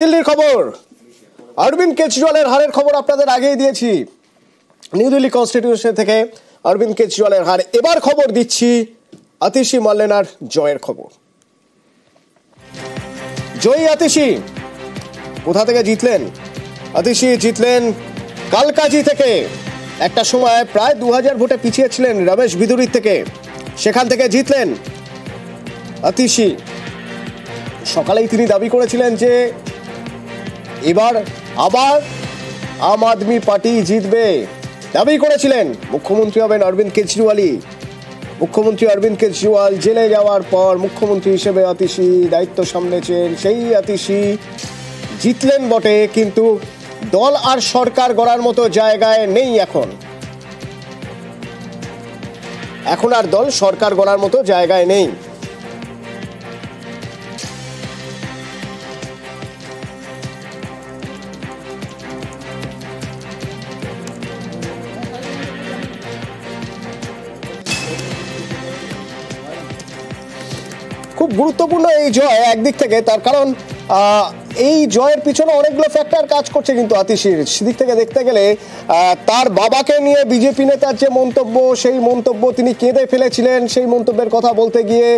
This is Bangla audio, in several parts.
দিল্লির খবর, অরবিন্দ কেজরিওয়ালের হারের খবর আপনাদের আগেই দিয়েছি। নিউ দিল্লি কনস্টিটিউশন থেকে অরবিন্দ কেজরিওয়ালের হার। এবার খবর দিচ্ছি আতিশি মার্লেনার জয়ের খবর। জয়ী আতিশি কোথা থেকে জিতলেন? আতিশি জিতলেন কালকাজি থেকে। একটা সময় প্রায় 2000 ভোটে পিছিয়ে ছিলেন রমেশ বিদুরির থেকে, সেখান থেকে জিতলেন আতিশি। সকালেই তিনি দাবি করেছিলেন যে এবার আবার আম আদমি পার্টি জিতবে। দাবি করেছিলেন মুখ্যমন্ত্রী হবেন অরবিন্দ কেজরিওয়ালই। মুখ্যমন্ত্রী অরবিন্দ কেজরিওয়াল জেলে যাওয়ার পর মুখ্যমন্ত্রী হিসেবে আতিশি দায়িত্ব সামলেছেন। সেই আতিশি জিতলেন বটে, কিন্তু দল আর সরকার গড়ার মতো জায়গায় নেই। এখন আর দল সরকার গড়ার মতো জায়গায় নেই। খুব গুরুত্বপূর্ণ এই জয় একদিক থেকে, তার কারণ এই জয়ের পিছনে অনেকগুলো ফ্যাক্টর কাজ করছে। কিন্তু আতিশির সেদিক থেকে দেখতে গেলে তার বাবাকে নিয়ে বিজেপি নেতার যে মন্তব্য, সেই মন্তব্য তিনি কেঁদে ফেলেছিলেন। সেই মন্তব্যের কথা বলতে গিয়ে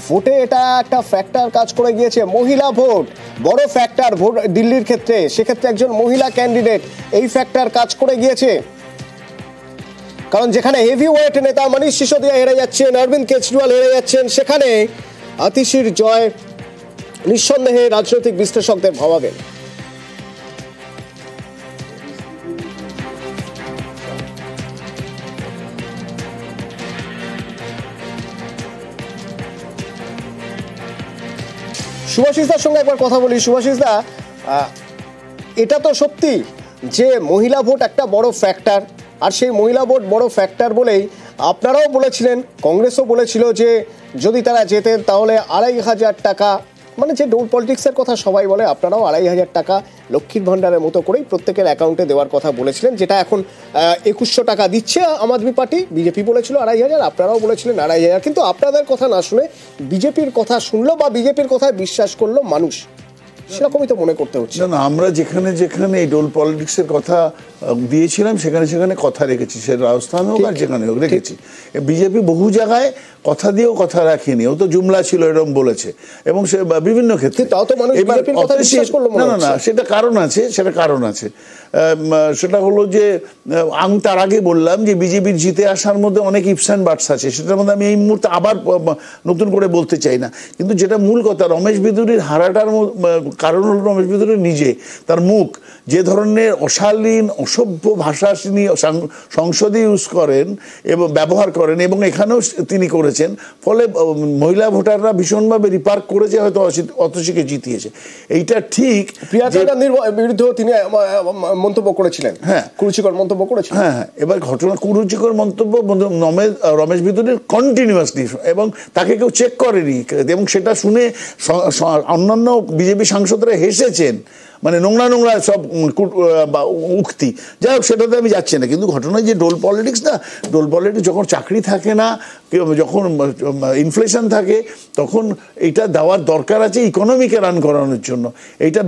ভোটে এটা একটা ফ্যাক্টর কাজ করে গিয়েছে। মহিলা ভোট বড় ফ্যাক্টর ভোট দিল্লির ক্ষেত্রে, সেক্ষেত্রে একজন মহিলা ক্যান্ডিডেট, এই ফ্যাক্টর কাজ করে গিয়েছে। কারণ যেখানে হেভি ওয়েট নেতা মনীষ সিসোদিয়া হেরে যাচ্ছেন, অরবিন্দ কেজরিওয়াল হেরে যাচ্ছেন, সেখানে আতিশির জয় নিঃসন্দেহে রাজনৈতিক বিশ্লেষকদের ভাবাবেন। সুভাষিসদার সঙ্গে একবার কথা বলি। সুভাষিসদা, এটা তো সত্যি যে মহিলা ভোট একটা বড় ফ্যাক্টর, আর সেই মহিলা ভোট বড় ফ্যাক্টর বলেই আপনারাও বলেছিলেন, কংগ্রেসও বলেছিল যে যদি তারা জেতেন তাহলে 2500 টাকা, মানে যে ডোর পলিটিক্সের কথা সবাই বলে, আপনারাও 2500 টাকা লক্ষ্মীর ভাণ্ডারের মতো করেই প্রত্যেকের অ্যাকাউন্টে দেওয়ার কথা বলেছিলেন, যেটা এখন 2100 টাকা দিচ্ছে আম আদমি পার্টি। বিজেপি বলেছিল 2500, আপনারাও বলেছিলেন 2500। কিন্তু আপনাদের কথা না শুনে বিজেপির কথা শুনলো বা বিজেপির কথায় বিশ্বাস করলো মানুষ, সেরকমই তো মনে করতে হচ্ছে। না, আমরা যেখানে যেখানে এই ডোল পলিটিক্সের কথা দিয়েছিলাম সেখানে সেখানে কথা রেখেছি, সে রাজস্থান হোক আর যেখানে হোক রেখেছি। বিজেপি বহু জায়গায় কথা দিয়েও কথা রাখেনি, ও তো জুমলা ছিল এরকম বলেছে, এবং সে বিভিন্ন ক্ষেত্রে না সেটা কারণ আছে, সেটা হলো যে আমি তার আগে বললাম যে বিজেপির জিতে আসার মধ্যে অনেক ইপস অ্যান্ড বাটস আছে, সেটার মধ্যে আমি এই মুহূর্তে আবার নতুন করে বলতে চাই না। কিন্তু যেটা মূল কথা, রমেশ বিদুরির হারাটার কারণ হলো রমেশ বিদুরি নিজে, তার মুখ যে ধরনের অশালীন অসভ্য ভাষা তিনি সংসদে ইউজ করেন এবং ব্যবহার করেন, এবং এখানেও তিনি করেছেন, ফলে মহিলা ভোটাররা ভীষণভাবে রিপার্ক করেছে, হয়তো অতসীকে জিতিয়েছে। এইটা ঠিক। প্রিয়াঙ্কা গান্ধীর বিরুদ্ধেও তিনি মন্তব্য করেছিলেন, হ্যাঁ, কুরুচিকর মন্তব্য করেছিলেন। হ্যাঁ, এবার ঘটনা কুরুচিকর মন্তব্য রমেশ বিদুরির কন্টিনিউয়াসলি, এবং তাকে কেউ চেক করেনি, এবং সেটা শুনে অন্যান্য বিজেপি সাংসদরা হেসেছেন, মানে নোংরা নোংরা সব উক্তি। যাই হোক, সেটাতে আমি যাচ্ছি না। কিন্তু ঘটনা যে ডোল পলিটিক্স না, ডোল পলিটিক্স যখন চাকরি থাকে না, যখন ইনফ্লেশন থাকে, তখন এটা দেওয়ার দরকার আছে ইকোনমিকে রান করানোর জন্য। এইটা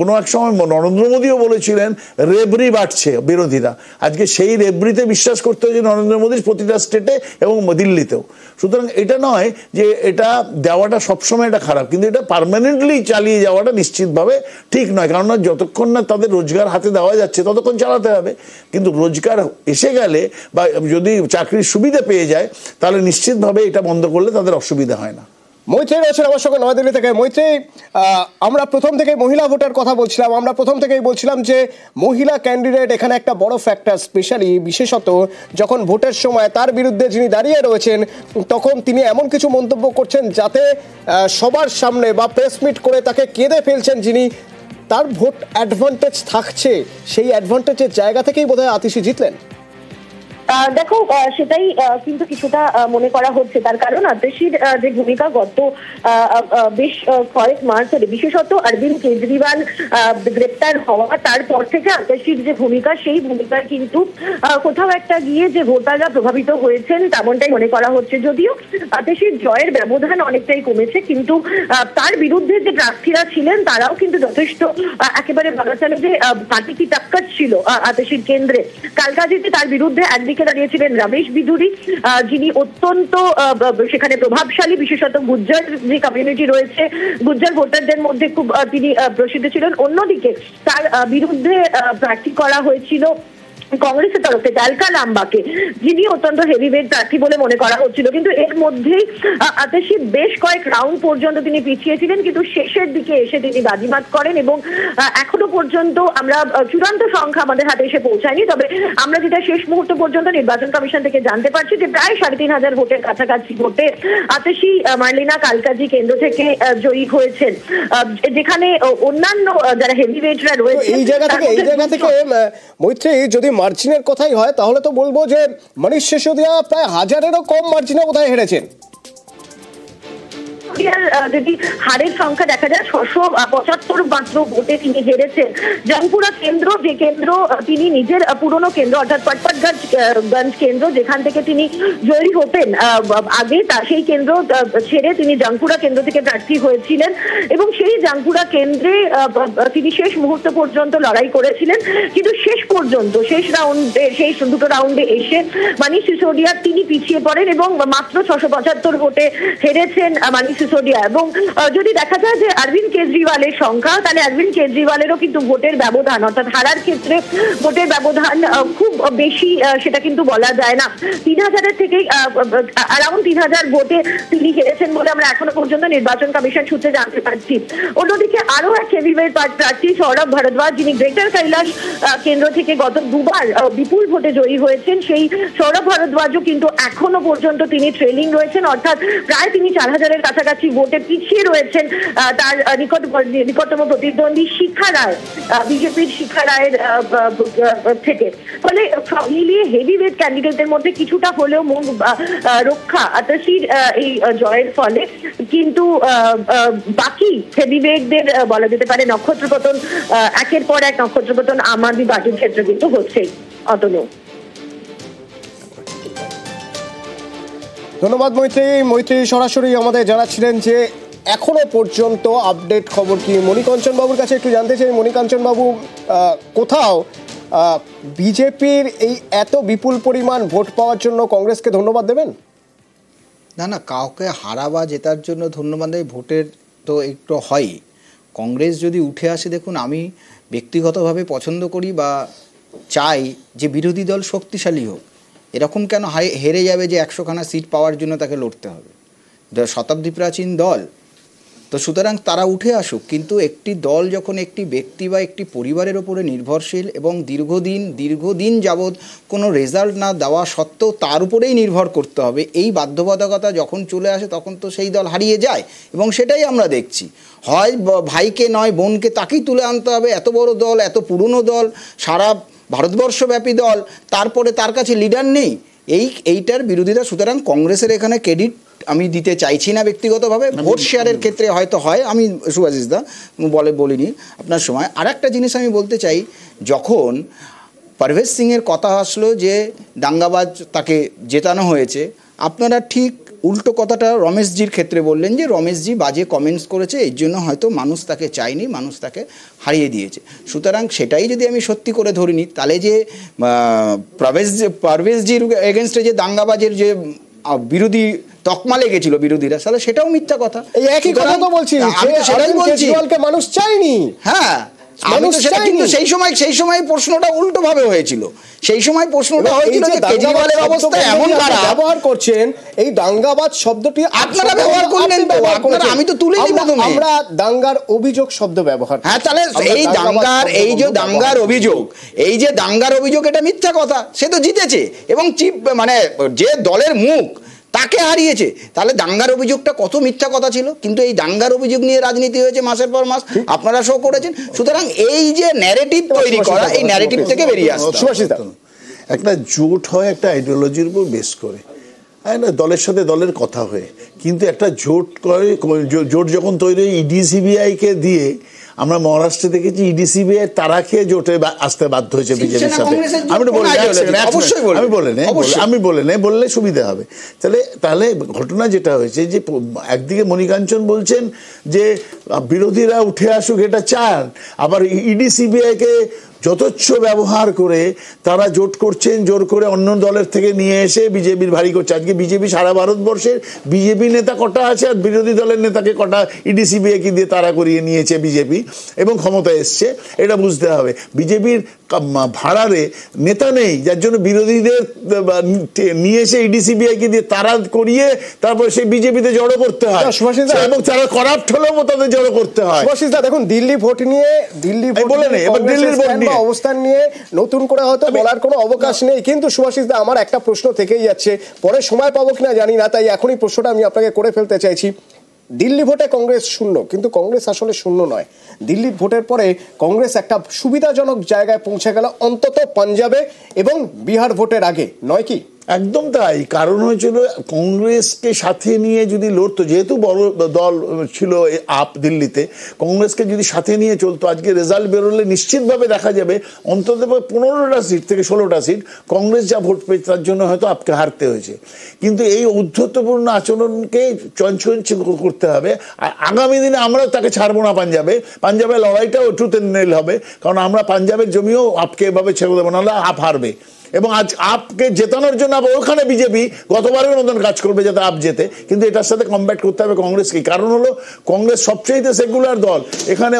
কোনো এক সময় নরেন্দ্র মোদীও বলেছিলেন রেবরি বাড়ছে বিরোধীরা, আজকে সেই রেবরিতে বিশ্বাস করতে হয়েছে নরেন্দ্র মোদীর প্রতিটা স্টেটে এবং দিল্লিতেও। সুতরাং এটা নয় যে এটা দেওয়াটা সবসময় এটা খারাপ, কিন্তু এটা পার্মানেন্টলি চালিয়ে যাওয়াটা নিশ্চিতভাবে ঠিক নয়। কারণ যতক্ষণ না তাদের রোজগার হাতে দেওয়া যাচ্ছে ততক্ষণ চালাতে হবে, কিন্তু রোজগার এসে গেলে বা যদি চাকরির সুবিধা পেয়ে যায় তাহলে নিশ্চিতভাবে এটা বন্ধ করলে তাদের অসুবিধা হয় না। মৈত্রী রয়েছেন আমার সঙ্গে নয়াদিল্লি থেকে। মৈত্রী, আমরা প্রথম থেকে মহিলা ভোটার কথা বলছিলাম, আমরা প্রথম থেকেই বলছিলাম যে মহিলা ক্যান্ডিডেট এখানে একটা বড় ফ্যাক্টর, স্পেশালি বিশেষত যখন ভোটের সময় তার বিরুদ্ধে যিনি দাঁড়িয়ে রয়েছেন, তখন তিনি এমন কিছু মন্তব্য করছেন যাতে সবার সামনে বা প্রেস মিট করে তাকে কেঁদে ফেলছেন যিনি, তার ভোট অ্যাডভান্টেজ থাকছে। সেই অ্যাডভান্টেজের জায়গা থেকেই বোধহয় আতিশি জিতলেন। দেখো, সেটাই কিন্তু কিছুটা মনে করা হচ্ছে। তার কারণ আতেশির যে ভূমিকা গত বেশ কয়েক মাস ধরে, বিশেষত অরবিন্দ কেজরিওয়াল গ্রেপ্তার হওয়া তারপর থেকে আতেশির যে ভূমিকা, সেই ভূমিকার কিন্তু কোথাও একটা গিয়ে যে ভোটাররা প্রভাবিত হয়েছেন তেমনটাই মনে করা হচ্ছে। যদিও আতেশির জয়ের ব্যবধান অনেকটাই কমেছে, কিন্তু তার বিরুদ্ধে যে প্রার্থীরা ছিলেন তারাও কিন্তু যথেষ্ট একেবারে বলা চলে যে পার্টি কি টাক্কর ছিল আতেশির কেন্দ্রে। কালকাজিতে তার বিরুদ্ধে একদিকে দাঁড়িয়েছিলেন রমেশ বিধুরি, যিনি অত্যন্ত সেখানে প্রভাবশালী, বিশেষত গুজ্জার যে কমিউনিটি রয়েছে, গুজ্জার ভোটারদের মধ্যে খুব তিনি প্রসিদ্ধ ছিলেন। অন্যদিকে তার বিরুদ্ধে প্রার্থী করা হয়েছিল কংগ্রেসের তরফ থেকে আলকা লাম্বাকে, যিনি অত্যন্ত হেভিওয়েট প্রার্থী বলে মনে করা হচ্ছিল। কিন্তু এর মধ্যেই আতেশি বেশ কয়েক রাউন্ড পর্যন্ত তিনি পিছিয়েছিলেন, কিন্তু শেষের দিকে এসে তিনি বাজিমাত করেন এবং এখনো পর্যন্ত আমরা চূড়ান্ত সংখ্যা আমাদের হাতে এসে পৌঁছায়নি। তবে আমরা যেটা শেষ মুহূর্ত পর্যন্ত নির্বাচন কমিশন থেকে জানতে পারছি যে প্রায় ৩,৫০০ ভোটের কাছাকাছি ভোটে আতেশি মার্লিনা কালকাজি কেন্দ্র থেকে জয়ী হয়েছেন, যেখানে অন্যান্য যারা হেভিওয়েটরা রয়েছে। এই জায়গা থেকে মৈত্রী, যদি মার্জিনের কথাই হয় তাহলে তো বলবো যে মনীষ সিসোদিয়া প্রায় 1000-এরও কম মার্জিনে কোথায় হেরেছেন। যদি হারের সংখ্যা দেখা যায় 675 মাত্র ভোটে তিনি হেরেছেন। জংপুরা কেন্দ্র, যে কেন্দ্র তিনি নিজের পুরনো কেন্দ্র, অর্থাৎ পটপটগঞ্জ কেন্দ্র, যেখান থেকে তিনি জয়ী হতেন আগে, সেই কেন্দ্র ছেড়ে তিনি জংপুরা কেন্দ্র থেকে প্রার্থী হয়েছিলেন এবং সেই জংপুরা কেন্দ্রে তিনি শেষ মুহূর্ত পর্যন্ত লড়াই করেছিলেন। কিন্তু শেষ পর্যন্ত শেষ দুটো রাউন্ডে এসে মনীষ সিসোদিয়া তিনি পিছিয়ে পড়েন এবং মাত্র 675 ভোটে হেরেছেন মনীষ সিসোদিয়া। এবং যদি দেখা যায় যে অরবিন্দ কেজরিওয়ালের সংখ্যা, তাহলে অরবিন্দ কেজরিওয়ালেরও কিন্তু ভোটের ব্যবধান, অর্থাৎ হারার ক্ষেত্রে ভোটের ব্যবধান খুব বেশি সেটা কিন্তু বলা যায় না। 3000-এর থেকে অ্যারাউন্ড 3000 ভোটে তিনি হেরেছেন বলে আমরা এখনো পর্যন্ত নির্বাচন কমিশন সূত্রে জানতে পারছি। অন্যদিকে আরো এক হেভিওয়েট প্রার্থী সৌরভ ভারদ্বাজ, যিনি গ্রেটার কৈলাস কেন্দ্র থেকে গত দুবার বিপুল ভোটে জয়ী হয়েছেন, সেই সৌরভ ভারদ্বাজও কিন্তু এখনো পর্যন্ত তিনি ট্রেলিং রয়েছেন, অর্থাৎ প্রায় তিনি 4000-এর কাছাকাছি ভোটে পিছিয়ে রয়েছেন তার নিকটতম প্রতিদ্বন্দ্বী শিখা রায়, বিজেপির শিখা রায়ের থেকে। ফলে মিলিয়ে হেভিওয়েট ক্যান্ডিডেটদের মধ্যে কিছুটা হলেও মুখ রক্ষা আতেশির এই জয়ের ফলে। কিন্তু বাকি হেভিওয়েটদের বলা যেতে পারে নক্ষত্রপতন, একের পর এক নক্ষত্রপতন আম আদমি পার্টির ক্ষেত্রে কিন্তু হচ্ছেই। অতনু, ধন্যবাদ মৈত্রী সরাসরি আমাদের জানাচ্ছিলেন যে এখনো পর্যন্ত আপডেট খবর কি। মণিকাঞ্চন বাবুর কাছে একটু জানতে চাই, মণিকাঞ্চন বাবু, কোথাও বিজেপির এই এত বিপুল পরিমাণ ভোট পাওয়ার জন্য কংগ্রেসকে ধন্যবাদ দেবেন? না, কাউকে হারা বা জেতার জন্য ধন্যবাদ দেয়, ভোটের তো একটু হয়ই। কংগ্রেস যদি উঠে আসে, দেখুন আমি ব্যক্তিগতভাবে পছন্দ করি বা চাই যে বিরোধী দল শক্তিশালী হোক। এরকম কেন হেরে যাবে যে 100খানা সিট পাওয়ার জন্য তাকে লড়তে হবে? শতাব্দী প্রাচীন দল তো, সুতরাং তারা উঠে আসুক। কিন্তু একটি দল যখন একটি ব্যক্তি বা একটি পরিবারের ওপরে নির্ভরশীল এবং দীর্ঘদিন যাবৎ কোনো রেজাল্ট না দেওয়া সত্ত্বেও তার উপরেই নির্ভর করতে হবে, এই বাধ্যবাধকতা যখন চলে আসে তখন তো সেই দল হারিয়ে যায় এবং সেটাই আমরা দেখছি। হয় ভাইকে নয় বোনকে, তাকেই তুলে আনতে হবে। এত বড় দল, এত পুরনো দল, সারা ভারতবর্ষব্যাপী দল, তারপরে তার কাছে লিডার নেই, এইটার বিরোধিতা। সুতরাং কংগ্রেসের এখানে ক্রেডিট আমি দিতে চাইছি না ব্যক্তিগতভাবে। ভোট শেয়ারের ক্ষেত্রে হয়তো হয়, আমি সুভাষিস দা বলিনি আপনার সময়। আর একটা জিনিস আমি বলতে চাই, যখন পারভেজ সিংয়ের কথা আসলো যে দাঙ্গাবাজ তাকে জেতানো হয়েছে, আপনারা ঠিক উল্টো কথাটা রমেশজির ক্ষেত্রে বললেন যে রমেশজি বাজে কমেন্টস করেছে, এর জন্য হয়তো মানুষ তাকে চায়নি, মানুষ তাকে হারিয়ে দিয়েছে। সুতরাং সেটাই যদি আমি সত্যি করে ধরে নিই, তাহলে যে পারভেজজির এগেনস্টে যে দাঙ্গাবাজের যে বিরোধী তকমা লেগেছিল বিরোধীরা, তাহলে সেটাও মিথ্যা কথা। এই একই কথা তো বলছি, সেটাই বলছি, মানুষ চায়নি। হ্যাঁ, কিন্তু সেই সময় প্রশ্নটা উল্টো ভাবে হয়েছিল। সেই সময় প্রশ্নটা হয়েছিল যে কেজরিওয়ালের অবস্থা এমন খারাপ, ব্যবহার করছেন এই দাঙ্গাবাজ শব্দটি আপনারা ব্যবহার করলেন তো, আমি তো তুলে নিই প্রথমে। আমরা দাঙ্গার অভিযোগ শব্দ ব্যবহার। হ্যাঁ, তাহলে এই যে দাঙ্গার অভিযোগ এটা মিথ্যা কথা। সে তো জিতেছে এবং মানে যে দলের মুখ তাকে হারিয়েছে, তাহলে দাঙ্গার অভিযোগটা কত মিথ্যা কথা ছিল। কিন্তু এই দাঙ্গার অভিযোগ নিয়ে রাজনীতি হয়েছে মাসের পর মাস, আপনারা শো করেছেন। সুতরাং এই যে ন্যারেটিভ তৈরি করা, এই ন্যারেটিভ থেকে বেরিয়ে আসতে। একটা জোট হয় একটা আইডিওলজির উপর বেস করে, হ্যাঁ না, দলের সাথে দলের কথা হয়ে, কিন্তু একটা জোট করে, জোট যখন তৈরি হয় ইডি সিবিআইকে দিয়ে, আমরা মহারাষ্ট্রে দেখেছি ইডি সিবিআই তারা খেয়ে জোটে আসতে বাধ্য হয়েছে বিজেপির সাথে। আমি বলে নেই, বললে সুবিধা হবে। তাহলে ঘটনা যেটা হয়েছে যে একদিকে মণিকাঞ্চন বলছেন যে বিরোধীরা উঠে আসুক এটা চান, আবার ইডি সিবিআইকে যথেচ্ছ ব্যবহার করে তারা জোট করছেন, জোর করে অন্য দলের থেকে নিয়ে এসে বিজেপির ভারী করছে। আজকে বিজেপি সারা ভারতবর্ষের বিজেপি নেতা কটা আছে আর বিরোধী দলের নেতাকে কটা ইডি সিবিআইকে দিয়ে তারা করিয়ে নিয়েছে বিজেপি এবং ক্ষমতায় এসছে, এটা বুঝতে হবে। বিজেপির ভাড়ারে নেতা নেই, যার জন্য বিরোধীদের নিয়ে এসে ইডি সিবিআইকে দিয়ে তারা করিয়ে তারপর সেই বিজেপিতে জড়ো করতে হয়, এবং তারা করাপ্ট হলেও তাদের জড়ো করতে হয়। দেখুন, দিল্লি ভোট নিয়ে অবস্থান নিয়ে নতুন করে হয়তো বলার কোনো অবকাশ নেই, কিন্তু সুভাষিস দা আমার একটা প্রশ্ন থেকেই যাচ্ছে, পরে সময় পাবো কিনা জানি না, তাই এখনই প্রশ্নটা আমি আপনাকে করে ফেলতে চাইছি। দিল্লি ভোটে কংগ্রেস শূন্য, কিন্তু কংগ্রেস আসলে শূন্য নয়। দিল্লির ভোটের পরে কংগ্রেস একটা সুবিধাজনক জায়গায় পৌঁছে গেল, অন্তত পাঞ্জাবে এবং বিহার ভোটের আগে, নয় কি? একদম তাই। কারণ হয়েছিল কংগ্রেসকে সাথে নিয়ে যদি লড়তো, যেহেতু বড় দল ছিল আপ দিল্লিতে, কংগ্রেসকে যদি সাথে নিয়ে চলতো, আজকে রেজাল্ট বেরোলে নিশ্চিতভাবে দেখা যাবে অন্তত 15টা সিট থেকে 16টা সিট কংগ্রেস যা ভোট পেয়েছে তার জন্য হয়তো আপকে হারতে হয়েছে। কিন্তু এই ঔদ্ধত্যপূর্ণ আচরণকে চঞ্চল করতে হবে। আর আগামী দিনে আমরাও তাকে ছাড়বো না। পাঞ্জাবের লড়াইটাও ট্রুথ এন্ড নেল হবে, কারণ আমরা পাঞ্জাবের জমিও আপকে এভাবে ছেড়ে দেবো, নাহলে আপ হারবে। এবং আজ আপকে জেতানোর জন্য ওখানে বিজেপি গতবারের মতন কাজ করবে যাতে আপ জেতে, কিন্তু এটার সাথে কমব্যাট করতে হবে কংগ্রেসকে। কারণ হলো কংগ্রেস সবচেয়ে সেকুলার দল, এখানে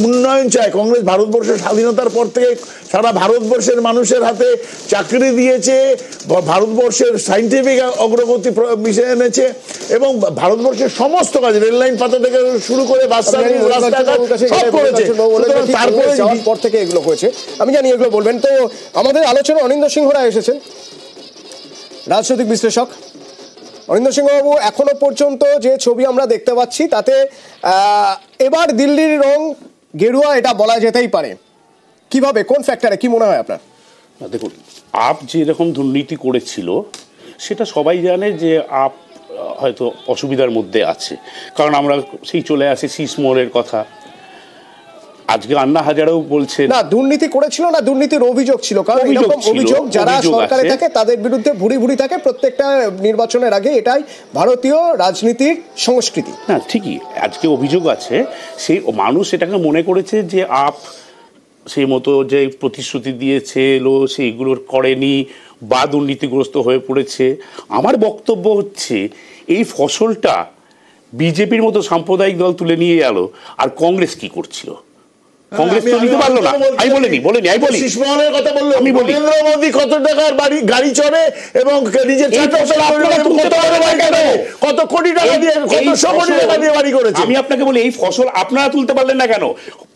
উন্নয়ন চায়। কংগ্রেস ভারতবর্ষের স্বাধীনতার পর থেকে সারা ভারতবর্ষের মানুষের হাতে চাকরি দিয়েছে, ভারতবর্ষের সাইন্টিফিক অগ্রগতি বিষয়ে এনেছে, এবং ভারতবর্ষের সমস্ত কাজ, রেল লাইন পাতা থেকে শুরু করে বাস সার্ভিস, রাস্তাঘাট সব করেছে। তারপরে পর থেকে এগুলো করেছে, আমি জানি এগুলো বলবেন। তো আমাদের আলোচনা অনিন্দ সিংহ রায় এসেছেন, রাজনৈতিক বিশ্লেষক। অনিন্দ সিংহবাবু, এখনো পর্যন্ত যে ছবি আমরা দেখতে পাচ্ছি তাতে এবার দিল্লির রং গেরুয়া, এটা বলা যেতেই পারে। কিভাবে, কোন ফ্যাক্টরে, কি মনে হয় আপনার? দেখুন, আপ যেরকম দুর্নীতি করেছিল সেটা সবাই জানে যে আপ হয়তো অসুবিধার মধ্যে আছে, কারণ আমরা সেই চলে আসি সিসমোরের কথা। আজকে আন্না হাজারেও বলছে না দুর্নীতি করেছিল না, দুর্নীতির অভিযোগ ছিল। কারণ এরকম অভিযোগ যারা সরকারে থাকে তাদের বিরুদ্ধে ভুরি ভুরি থাকে প্রত্যেকটা নির্বাচনের আগে, এটাই ভারতীয় রাজনীতির সংস্কৃতি। না ঠিকই, আজকে অভিযোগ আছে, সেই মানুষ এটাকে মনে করেছে যে আপ সেই মতো যে প্রতিশ্রুতি দিয়েছে সেইগুলোর করেনি বা দুর্নীতিগ্রস্ত হয়ে পড়েছে। আমার বক্তব্য হচ্ছে এই ফসলটা বিজেপির মতো সাম্প্রদায়িক দল তুলে নিয়ে গেল, আর কংগ্রেস কি করছিল? কংগ্রেস তো নিতে পারলো না। আমি বলিনি কথা বললো, আমি বলি নরেন্দ্র মোদী কত টাকার গাড়ি চড়ে এবং নিজের কত কোটি টাকা দিয়ে, কত 100 কোটি টাকা দিয়ে বাড়ি করেছে। আমি আপনাকে বলি এই ফসল আপনারা তুলতে পারলেন না কেন?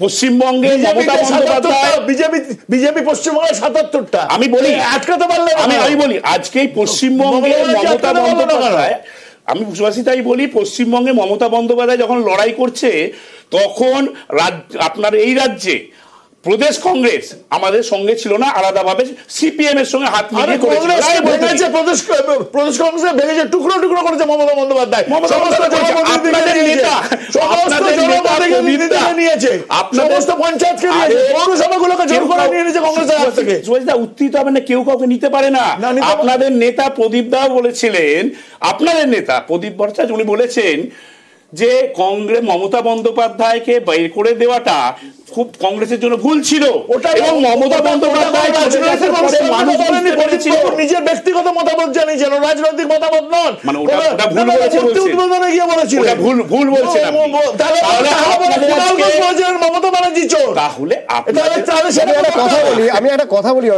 পশ্চিমবঙ্গে মমতা বন্দ্যোপাধ্যায়, বিজেপি পশ্চিমবঙ্গে 77টা, আমি বলি আটকাতে পারলেন। আমি বলি আজকে পশ্চিমবঙ্গে মমতা বন্দ্যোপাধ্যায়, আমি সুভাষিতাই বলি, পশ্চিমবঙ্গে মমতা বন্দ্যোপাধ্যায় যখন লড়াই করছে তখন আপনার এই রাজ্যে প্রদেশ কংগ্রেস আমাদের সঙ্গে ছিল না, আলাদাভাবে সিপিএম এর সঙ্গে হাত মিলিয়ে করেছে। প্রদেশ কংগ্রেস ভেঙেছে, টুকরো টুকরো করেছে মমতা বন্দ্যোপাধ্যায়। উত্থিত হবে না, কেউ কাউকে নিতে পারে না। আপনাদের নেতা প্রদীপ দাও বলেছিলেন, আপনাদের নেতা প্রদীপ ভট্টাচার্য উনি বলেছেন যে কংগ্রেস মমতা বন্দ্যোপাধ্যায়কে বের করে দেওয়াটা খুব কংগ্রেসের জন্য ভুল ছিল। এবং মমতা বন্দ্যোপাধ্যায় নিজের ব্যক্তিগত মতামত জানিয়েছেন, রাজনৈতিক মতামত নন, মানে ওটা ভুল বলেছে, উদ্বোধনে গিয়ে বলেছিল ভুল বলছেন মমতা ব্যানার্জি চোর। তাহলে আমি একটা কথা বলি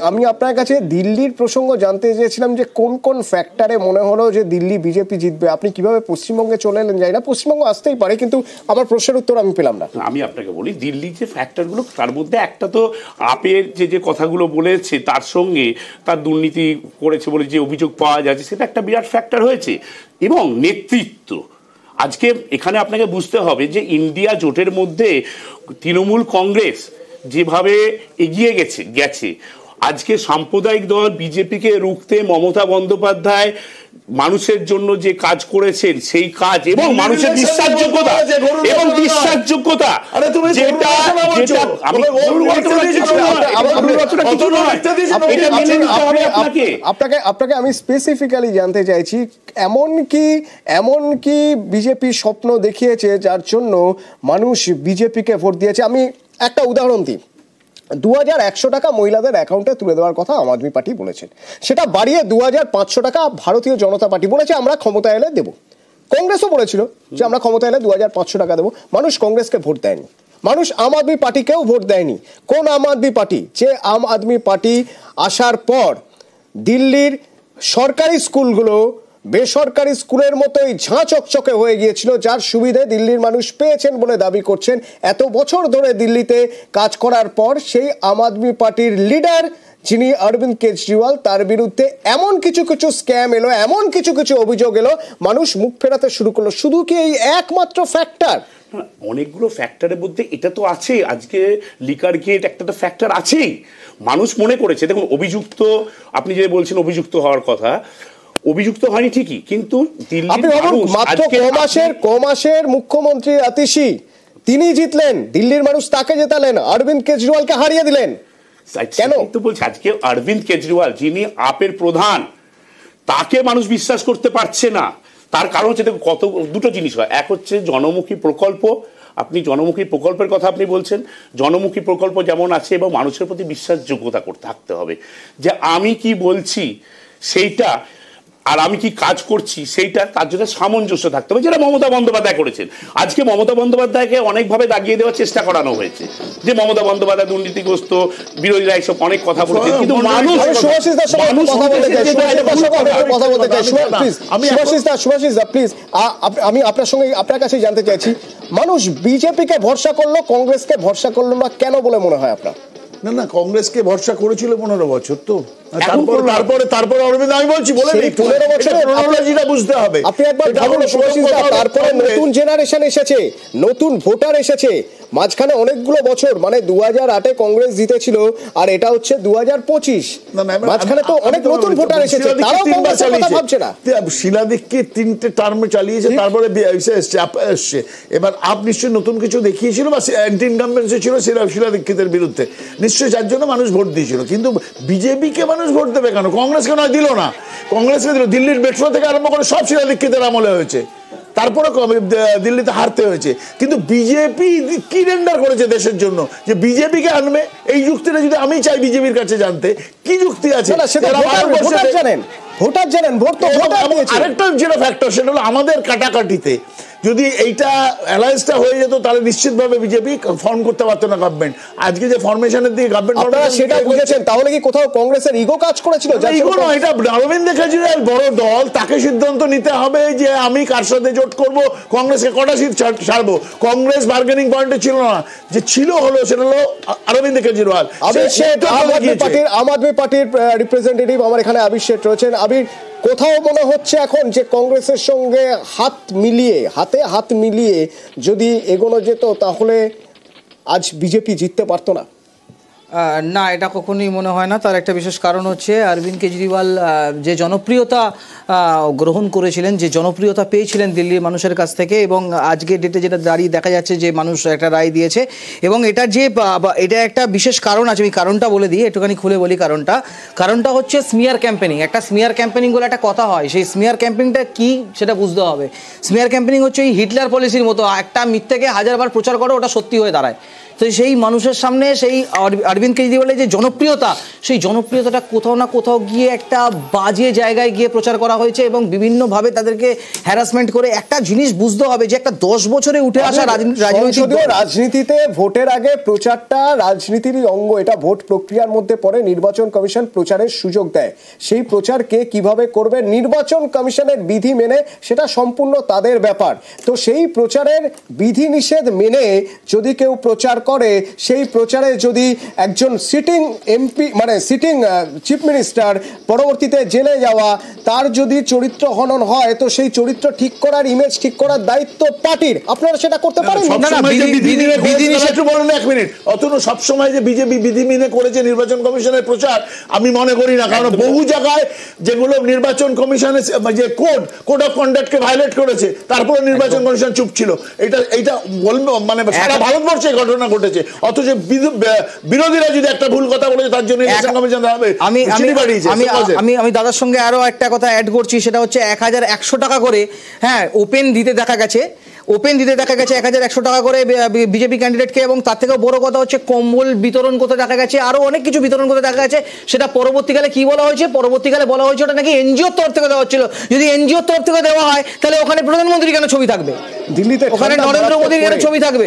আমি আপনার কাছে দিল্লির প্রসঙ্গ জানতে চেয়েছিলাম যে কোন কোন ফ্যাক্টরে মনে হলো যে দিল্লি বিজেপি জিতবে। আপনি কিভাবে পশ্চিমবঙ্গে চলে এলেন জানি না, পশ্চিমবঙ্গ আসতেই পারে, কিন্তু আমার প্রশ্নের উত্তর আমি পেলাম না। আমি আপনাকে বলি দিল্লির যে ফ্যাক্টরগুলো, তার মধ্যে একটা তো আপের যে কথাগুলো বলেছে তার সঙ্গে তার দুর্নীতি করেছে বলে যে অভিযোগ পাওয়া যাচ্ছে সেটা একটা বিরাট ফ্যাক্টর হয়েছে, এবং নেতৃত্ব। আজকে এখানে আপনাকে বুঝতে হবে যে ইন্ডিয়া জোটের মধ্যে তৃণমূল কংগ্রেস যেভাবে এগিয়ে গেছে, আজকে সাম্প্রদায়িক দল বিজেপিকে রুখতে মমতা বন্দ্যোপাধ্যায় মানুষের জন্য যে কাজ করেছেন সেই কাজ এবং মানুষের বিশ্বাসযোগ্যতা যেটা আমি আপনাকে আমি স্পেসিফিক্যালি জানতে চাইছি, এমন কি বিজেপি স্বপ্ন দেখিয়েছে যার জন্য মানুষ বিজেপিকে ভোট দিয়েছে? আমি একটা উদাহরণ দিই। 2100 টাকা মহিলাদের অ্যাকাউন্টে তুলে দেওয়ার কথা আম আদমি পার্টি বলেছেন, সেটা বাড়িয়ে 2500 টাকা ভারতীয় জনতা পার্টি বলেছে আমরা ক্ষমতা এলে দেবো। কংগ্রেসও বলেছিল যে আমরা ক্ষমতা এলে 2500 টাকা দেবো। মানুষ কংগ্রেসকে ভোট দেয়নি, মানুষ আম আদমি পার্টিকেও ভোট দেয়নি। কোন আম আদমি পার্টি? যে আম আদমি পার্টি আসার পর দিল্লির সরকারি স্কুলগুলো বেসরকারি স্কুলের মতোই ঝাঁ চকচকে হয়ে গিয়েছিল, যার সুবিধে দিল্লির মানুষ পেয়েছেন বলে দাবি করছেন। এত বছর ধরে দিল্লিতে কাজ করার পর সেই আম আদমি পার্টির লিডার যিনি অরবিন্দ কেজরিওয়াল, তার বিরুদ্ধে এমন কিছু স্ক্যাম এলো, এমন কিছু অভিযোগ এলো, মানুষ মুখ ফেরাতে শুরু করলো। শুধু কি এই একমাত্র ফ্যাক্টর? অনেকগুলো ফ্যাক্টরের মধ্যে এটা তো আছে। আজকে লিকার গেট একটা তো ফ্যাক্টর আছেই। মানুষ মনে করেছে, দেখুন অভিযুক্ত, আপনি যে বলছেন অভিযুক্ত হওয়ার কথা, অভিযুক্ত হয়নি ঠিকই, কিন্তু মাত্র কমাসের মুখ্যমন্ত্রী আতিশি তিনি জিতলেন, দিল্লির মানুষ তাকে জেতালেন, অরবিন্দ কেজরিওয়ালকে হারিয়ে দিলেন। কেন তো বলছি, আজকে অরবিন্দ কেজরিওয়াল যিনি আপের প্রধান, তাকে মানুষ বিশ্বাস করতে পারছে না। তার কারণ হচ্ছে কত দুটো জিনিস হয়। এক হচ্ছে জনমুখী প্রকল্প, আপনি জনমুখী প্রকল্পের কথা আপনি বলছেন, জনমুখী প্রকল্প যেমন আছে এবং মানুষের প্রতি বিশ্বাসযোগ্যতা থাকতে হবে, যে আমি কি বলছি সেইটা আর আমি কি কাজ করছি সেইটা, তার জন্য সামঞ্জস্য থাকতে হবে, যেটা মমতা বন্দ্যোপাধ্যায় করেছেন। আজকে মমতা বন্দ্যোপাধ্যায়কে অনেকভাবে দাগিয়ে দেওয়ার চেষ্টা করানো হয়েছে যে মমতা বন্দ্যোপাধ্যায় দুর্নীতিগ্রস্ত, বিরোধীরা এইসব অনেক কথা বলেছেন, কিন্তু আমি আপনার সঙ্গে আপনার কাছে জানতে চাইছি, মানুষ বিজেপিকে ভরসা করলো, কংগ্রেসকে ভরসা করলো না কেন বলে মনে হয় আপনার? না, কংগ্রেসকে ভরসা করেছিল 15 বছর, তো তারপরে অরবিন্দ, আমি বলছি বলে 15 বছর বুঝতে হবে। আপনি একবার ভাবুন, তারপরে নতুন জেনারেশন এসেছে, নতুন ভোটার এসেছে, মাঝখানে অনেকগুলো বছর, মানে 2008-এ কংগ্রেস জিতেছিল আর এটা হচ্ছে 2025, মাঝখানে তো অনেক নতুন ভোটার এসেছে, তারাও কংগ্রেসের কথা ভাবছে না। শীলা দীক্ষিত 3টে টার্ম চালিয়েছে, তারপরে এসছে। এবার আপ নিশ্চয়ই নতুন কিছু দেখিয়েছিল বা অ্যান্টি ইনকামবেন্সি ছিল শীলা দীক্ষিতের বিরুদ্ধে, নিশ্চয়ই যার জন্য মানুষ ভোট দিয়েছিল। কিন্তু বিজেপিকে মানুষ ভোট দেবে কেন? কংগ্রেসকে নয়, দিল না। কংগ্রেসকে দিল, দিল্লির মেট্রো থেকে আরম্ভ করে সব শীলা দীক্ষিতের আমলে হয়েছে, তারপরে দিল্লিতে হারতে হয়েছে। কিন্তু বিজেপি কি রেন্ডার করেছে দেশের জন্য যে বিজেপিকে আনবে? এই যুক্তিটা যদি আমি চাই বিজেপির কাছে জানতে, কি যুক্তি আছে? ভোটার জানেন, ভোট তো আরেকটা যেটা ফ্যাক্টর, সেটা হলো আমাদের কাটাকাটিতে যদি এইটা অ্যালায়েন্সটা হয়ে যেত, তাহলে নিশ্চিতভাবে বিজেপি ফর্ম করতে পারতো না গভর্নমেন্ট। আজকে যে ফরমেশনের দিকে গভর্নমেন্ট, আপনারা সেটা বুঝেছেন, তাহলে কি কোথাও কংগ্রেসের ইগো কাজ করেছিল? ইগো নয়, এটা অরবিন্দ কেজরিওয়াল বড় দল, তাকে সিদ্ধান্ত নিতে হবে যে আমি কার সাথে জোট করব, কংগ্রেসকে কটা সিট ছাড়বো। কংগ্রেস বার্গেনিং পয়েন্টে ছিল না, যে ছিল হলো সেটা হলো অরবিন্দ কেজরিওয়াল। আম আদমি পার্টির রিপ্রেজেন্টেটিভ আমার এখানে আবির শেঠ রয়েছেন। আবির, কোথাও মনে হচ্ছে এখন যে কংগ্রেসের সঙ্গে হাতে হাত মিলিয়ে যদি এগোনো যেত তাহলে আজ বিজেপি জিততে পারতো না? না, এটা কখনোই মনে হয় না। তার একটা বিশেষ কারণ হচ্ছে অরবিন্দ কেজরিওয়াল যে জনপ্রিয়তা গ্রহণ করেছিলেন, যে জনপ্রিয়তা পেয়েছিলেন দিল্লির মানুষের কাছ থেকে, এবং আজকের ডেটে যেটা দাঁড়িয়ে দেখা যাচ্ছে যে মানুষ একটা রায় দিয়েছে, এবং এটা একটা বিশেষ কারণ আছে। আমি কারণটা বলে দিই, একটুখানি খুলে বলি কারণটা হচ্ছে স্মিয়ার ক্যাম্পেনিং। একটা স্মিয়ার ক্যাম্পেনিং বলে একটা কথা হয়, সেই স্মিয়ার ক্যাম্পেনিংটা কি সেটা বুঝতে হবে। স্মিয়ার ক্যাম্পেনিং হচ্ছে এই হিটলার পলিসির মতো, একটা মিথ্যাকে 1000বার প্রচার করো, ওটা সত্যি হয়ে দাঁড়ায়। তো সেই মানুষের সামনে সেই অরবিন্দ কেজরিওয়ালের যে জনপ্রিয়তা, সেই জনপ্রিয়তাটা কোথাও না কোথাও গিয়ে একটা বাজে জায়গায় গিয়ে প্রচার করা হয়েছে, এবং বিভিন্নভাবে তাদেরকে হ্যারাসমেন্ট করে। একটা জিনিস বুঝতে হবে যে একটা 10 বছরে উঠে আসা রাজনীতিতে ভোটের আগে প্রচারটা রাজনীতির অঙ্গ, এটা ভোট প্রক্রিয়ার মধ্যে পড়ে। নির্বাচন কমিশন প্রচারের সুযোগ দেয়, সেই প্রচার কে কিভাবে করবে নির্বাচন কমিশনের বিধি মেনে, সেটা সম্পূর্ণ তাদের ব্যাপার। তো সেই প্রচারের বিধি নিষেধ মেনে যদি কেউ প্রচার করে সেই প্রচারে যদি একজন সিটিং এমপি মানে সিটিং চিফ মিনিস্টার পরবর্তীতে জেলে যাওয়া তার যদি চরিত্র হনন হয়, তো সেই চরিত্র ঠিক করার, ইমেজ ঠিক করার দায়িত্ব পার্টির। আপনারা সেটা করতে পারেন সবসময় যে বিজেপি বিধি মেনে করেছে নির্বাচন কমিশনের প্রচার আমি মনে করি না, কারণ বহু জায়গায় যেগুলো নির্বাচন কমিশনের যে কোড অফ কন্ডাক্টকে ভায়োলেট করেছে তারপরে নির্বাচন কমিশন চুপ ছিল। এইটা বলবো মানে সারা ভারতবর্ষে ঘটনা ঘটেছে, অথচ বিরোধীরা যদি একটা ভুল কথা বলেছে তার জন্য নির্বাচন কমিশন আমি দাদার সঙ্গে আরো একটা কথা অ্যাড করছি, সেটা হচ্ছে 1100 টাকা করে ওপেন দিতে দেখা গেছে 1100 টাকা করে বিজেপি ক্যান্ডিডেটকে, এবং তার থেকেও বড় কথা হচ্ছে কম্বল বিতরণ করতে দেখা গেছে, আরো অনেক কিছু বিতরণ করতে দেখা গেছে। সেটা পরবর্তীকালে কি বলা হয়েছে, বলা হয়েছে ওটা নাকি এনজিওর তরফ থেকে দেওয়া হচ্ছিল। যদি এনজিওর তরফ থেকে দেওয়া হয় তাহলে ওখানে প্রধানমন্ত্রী কেন ছবি থাকবে, দিল্লিতে ওখানে নরেন্দ্র মোদীর কেন ছবি থাকবে?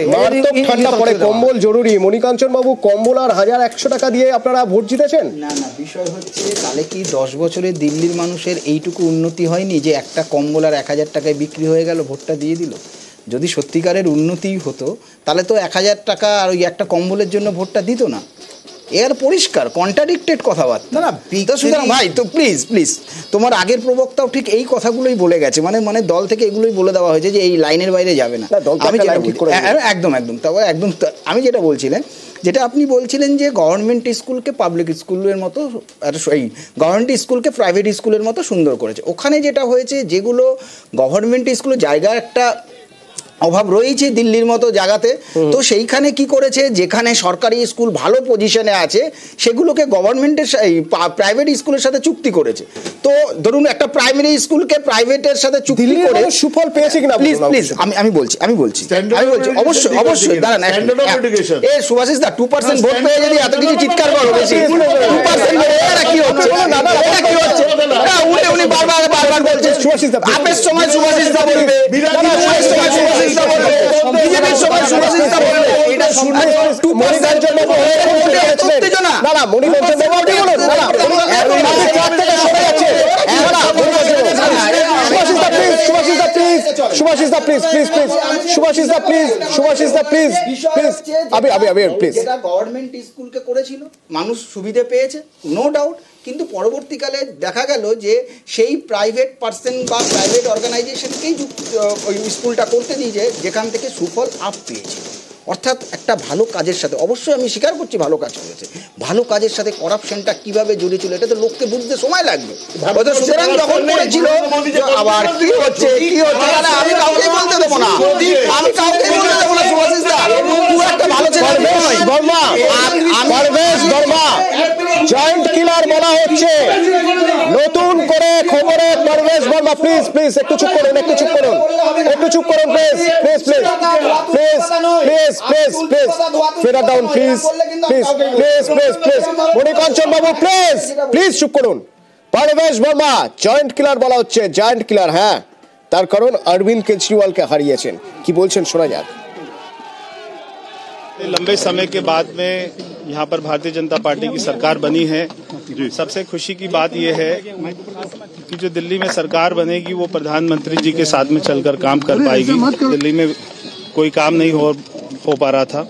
ঠান্ডা পড়ে, কম্বল জরুরি। মণিকাঞ্চন বাবু, কম্বল আর 1100 টাকা দিয়ে আপনারা ভোট জিতেছেন? না, বিষয় হচ্ছে তাহলে কি 10 বছরে দিল্লির মানুষের এইটুকু উন্নতি হয়নি যে একটা কম্বল আর 1000 টাকায় বিক্রি হয়ে গেল, ভোটটা দিয়ে দিল? যদি সত্যিকারের উন্নতি হতো তাহলে তো 1000 টাকা আর ওই একটা কম্বলের জন্য ভোটটা দিত না। এর পরিষ্কার কন্ট্রাডিক্টেড কথাবার্তা। না সুতরাং ভাই, তো প্লিজ তোমার আগের প্রবক্তাও ঠিক এই কথাগুলোই বলে গেছে, মানে দল থেকে এগুলোই বলে দেওয়া হয়েছে যে এই লাইনের বাইরে যাবে না। আমি একদম তবে একদম আমি যেটা বলছিলাম, যেটা আপনি বলছিলেন যে গভর্নমেন্ট স্কুলকে পাবলিক স্কুলের মতো, এই গভর্নমেন্ট স্কুলকে প্রাইভেট স্কুলের মতো সুন্দর করেছে। ওখানে যেটা হয়েছে, যেগুলো গভর্নমেন্ট স্কুলে জায়গা একটা অভাব রয়েছে দিল্লির মতো জায়গাতে, তো সেইখানে কি করেছে, যেখানে সরকারি স্কুল ভালো পজিশনে আছে সেগুলোকে গভর্নমেন্টের প্রাইভেট স্কুলের সাথে চুক্তি করেছে। তো ধরুন একটা প্রাইমারি স্কুলকে প্রাইভেটের সাথে চুক্তি করে সুফল পেয়েছে কিনা, প্লিজ আমি বলছি অবশ্যই দাঁড়ান, সুভাষিস দা 2% ভোট পেয়ে যদি এত কিছু চিৎকার করো বেশি, 2% কি হচ্ছে উনি বারবার বলছে সুভাষিস দা, আপের সময় সুভাষিস দা বলবে, গভর্নমেন্ট স্কুলকে করেছিল, মানুষ সুবিধা পেয়েছে, নো ডাউট। কিন্তু পরবর্তীকালে দেখা গেল যে সেই প্রাইভেট পার্সন বা প্রাইভেট অর্গানাইজেশনকেই ওই স্কুলটা করতে দিয়েছে, যেখান থেকে সুফল আপ পেয়েছে। অর্থাৎ একটা ভালো কাজের সাথে, অবশ্যই আমি স্বীকার করছি ভালো কাজ করেছে, ভালো কাজের সাথে কারাপশনটা কিভাবে জড়িয়ে ছিল এটা তো লোককে বুঝতে সময় লাগবে। সুতরাং যখন করেছিল আবার কি হচ্ছে আমি কাউকে বলতে দেবো না, সুভাষিস দা তুই একটা ভালো ছেলে জয়েন্ট কিলার বলা হচ্ছে নতুন করে খবরে। পারভেজ বর্মা, প্লিজ একটু চুপ করুন প্লিজ ফেরা down please. Manikanchan Babu please চুপ করুন। পারভেজ বর্মা, জয়েন্ট কিলার বলা হচ্ছে, জয়েন্ট কিলার। হ্যাঁ, তার কারণ অরবিন্দ কেজরিওয়ালকে হারিয়েছেন। কি বলছেন শোনা যাক। लंबे समय के बाद में यहाँ पर भारतीय जनता पार्टी की सरकार बनी है। सबसे खुशी की बात यह है कि जो दिल्ली में सरकार बनेगी वो प्रधानमंत्री जी के साथ में चलकर काम कर पाएगी। दिल्ली में कोई काम नहीं हो पा रहा था,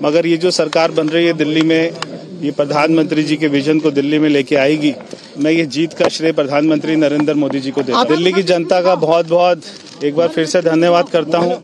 मगर ये जो सरकार बन रही है दिल्ली में, ये प्रधानमंत्री जी के विजन को दिल्ली में लेके आएगी। मैं ये जीत का श्रेय प्रधानमंत्री नरेंद्र मोदी जी को देता हूं। दिल्ली की जनता का बहुत एक बार फिर से धन्यवाद करता हूँ।